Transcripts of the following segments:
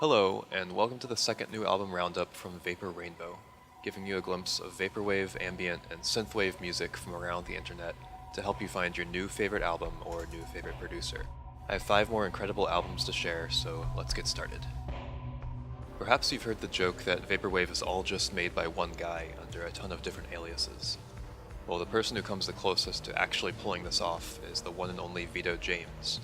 Hello, and welcome to the second new album roundup from vapor.RAINBOW, giving you a glimpse of vaporwave, ambient, and synthwave music from around the internet to help you find your new favorite album or new favorite producer. I have 5 more incredible albums to share, so let's get started. Perhaps you've heard the joke that vaporwave is all just made by one guy under a ton of different aliases. Well, the person who comes the closest to actually pulling this off is the one and only Vito James,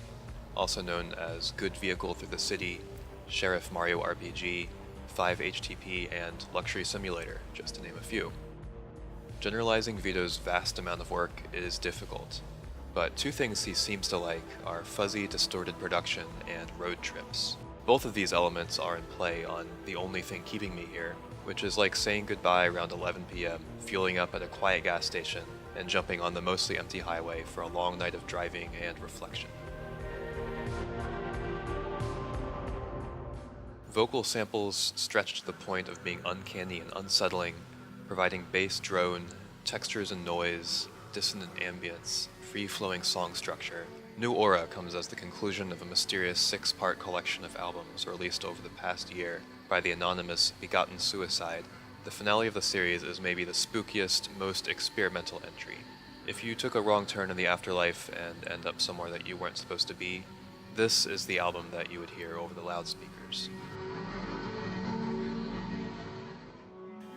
also known as Good Vehicle Through the City, Sheriff Mario RPG, 5-HTP, and Luxury Simulator, just to name a few. Generalizing Vito's vast amount of work is difficult, but 2 things he seems to like are fuzzy, distorted production and road trips. Both of these elements are in play on The Only Thing Keeping Me Here, which is like saying goodbye around 11 PM, fueling up at a quiet gas station, and jumping on the mostly empty highway for a long night of driving and reflection. Vocal samples stretch to the point of being uncanny and unsettling, providing bass drone, textures and noise, dissonant ambience, free-flowing song structure. New Aura comes as the conclusion of a mysterious 6-part collection of albums released over the past year by the anonymous Begotten Suicide. The finale of the series is maybe the spookiest, most experimental entry. If you took a wrong turn in the afterlife and end up somewhere that you weren't supposed to be, this is the album that you would hear over the loudspeakers.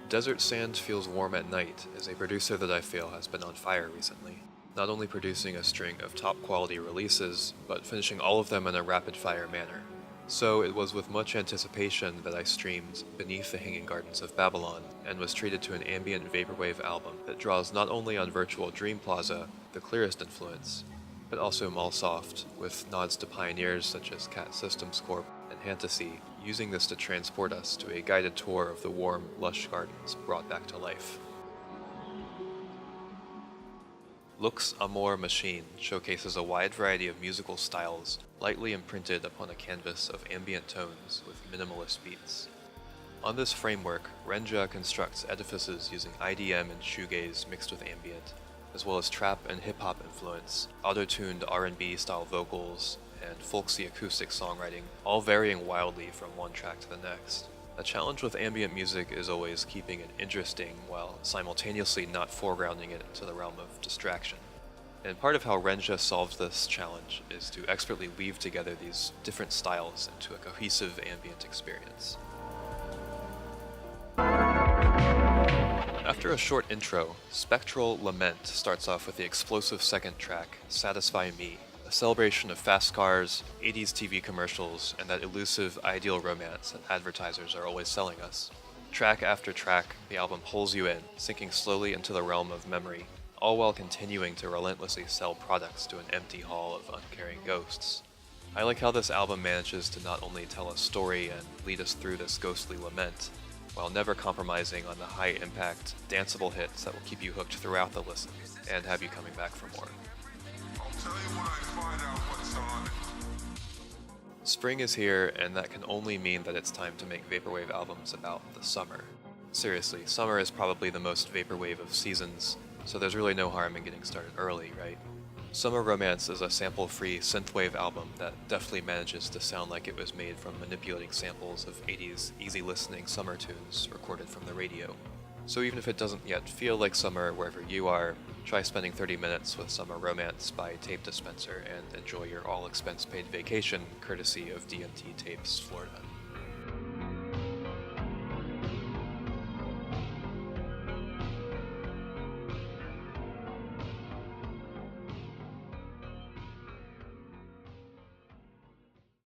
Desert Sand Feels Warm at Night is a producer that I feel has been on fire recently, not only producing a string of top-quality releases, but finishing all of them in a rapid-fire manner. So it was with much anticipation that I streamed Beneath the Hanging Gardens of Babylon, and was treated to an ambient vaporwave album that draws not only on Virtual Dream Plaza, the clearest influence, but also Mallsoft, with nods to pioneers such as Cat Systems Corp. And Fantasy, using this to transport us to a guided tour of the warm, lush gardens brought back to life. Look's Amor Machine showcases a wide variety of musical styles, lightly imprinted upon a canvas of ambient tones with minimalist beats. On this framework, Renjā constructs edifices using IDM and shoegaze mixed with ambient, as well as trap and hip-hop influence, auto-tuned R&B style vocals, and folksy acoustic songwriting, all varying wildly from one track to the next. The challenge with ambient music is always keeping it interesting while simultaneously not foregrounding it to the realm of distraction. And part of how Renjā solves this challenge is to expertly weave together these different styles into a cohesive ambient experience. After a short intro, Spectral Lament starts off with the explosive second track, Satisfy Me, a celebration of fast cars, 80s TV commercials, and that elusive ideal romance that advertisers are always selling us. Track after track, the album pulls you in, sinking slowly into the realm of memory, all while continuing to relentlessly sell products to an empty hall of uncaring ghosts. I like how this album manages to not only tell a story and lead us through this ghostly lament, while never compromising on the high-impact, danceable hits that will keep you hooked throughout the listen, and have you coming back for more. Spring is here, and that can only mean that it's time to make vaporwave albums about the summer. Seriously, summer is probably the most vaporwave of seasons, so there's really no harm in getting started early, right? Summer Romance is a sample-free synthwave album that deftly manages to sound like it was made from manipulating samples of 80s easy-listening summer tunes recorded from the radio. So even if it doesn't yet feel like summer wherever you are, try spending 30 minutes with Summer Romance by Tape Dispenser and enjoy your all-expense-paid vacation courtesy of DMT Tapes Florida.